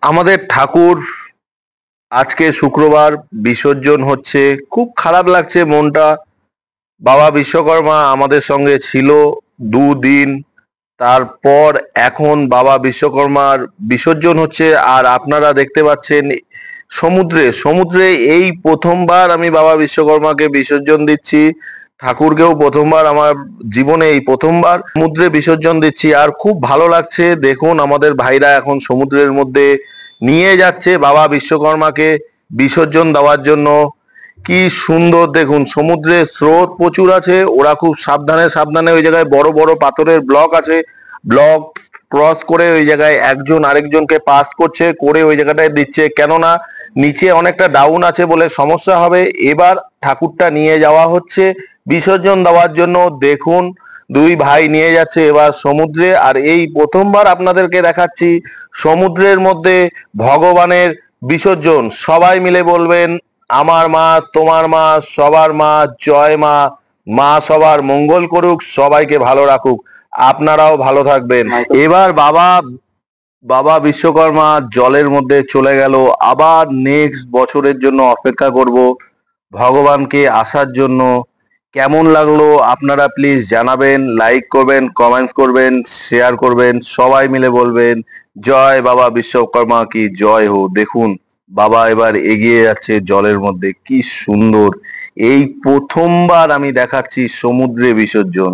আমাদের ঠাকুর আজকে শুক্রবার বিসর্জন হচ্ছে। খুব খারাপ লাগছে মনটা। বাবা বিশ্বকর্মা আমাদের সঙ্গে ছিল দুদিন, তারপর এখন বাবা বিশ্বকর্মার বিসর্জন হচ্ছে। আর আপনারা দেখতে পাচ্ছেন সমুদ্রে সমুদ্রে এই প্রথমবার আমি বাবা বিশ্বকর্মাকে বিসর্জন দিচ্ছি। ঠাকুরকেও প্রথমবার আমার জীবনে, এই প্রথমবার সমুদ্রে বিসর্জন দিচ্ছি। আর খুব ভালো লাগছে। দেখুন আমাদের ভাইরা এখন সমুদ্রের মধ্যে নিয়ে যাচ্ছে বাবা বিশ্বকর্মাকে বিসর্জন দেওয়ার জন্য। কি সুন্দর দেখুন, সমুদ্রের স্রোত প্রচুর আছে। ওরা খুব সাবধানে সাবধানে, ওই জায়গায় বড় বড় পাথরের ব্লক আছে, ব্লক ক্রস করে ওই জায়গায় একজন আরেকজনকে পাস করছে, করে ওই জায়গাটায় দিচ্ছে। কেননা নিচে অনেকটা ডাউন আছে বলে সমস্যা হবে। এবার ঠাকুরটা নিয়ে যাওয়া হচ্ছে বিসর্জন দেওয়ার জন্য। দেখুন দুই ভাই নিয়ে যাচ্ছে এবার সমুদ্রে। আর এই প্রথমবার আপনাদেরকে দেখাচ্ছি সমুদ্রের মধ্যে ভগবানের বিসর্জন। সবাই মিলে বলবেন, আমার মা, তোমার মা, সবার মা, জয় মা। মা সবার মঙ্গল করুক, সবাইকে ভালো রাখুক, আপনারাও ভালো থাকবেন। এবার বাবা বাবা বিশ্বকর্মা জলের মধ্যে চলে গেল। আবার নেক্সট বছরের জন্য অপেক্ষা করব ভগবানকে আসার জন্য। কেমন লাগলো আপনারা প্লিজ জানাবেন, লাইক করবেন, কমেন্টস করবেন, শেয়ার করবেন, সবাই মিলে বলবেন জয় বাবা বিশ্বকর্মা কি জয় হো। দেখুন বাবা এবার এগিয়ে যাচ্ছে জলের মধ্যে, কি সুন্দর। এই প্রথমবার আমি দেখাচ্ছি সমুদ্রে বিসর্জন।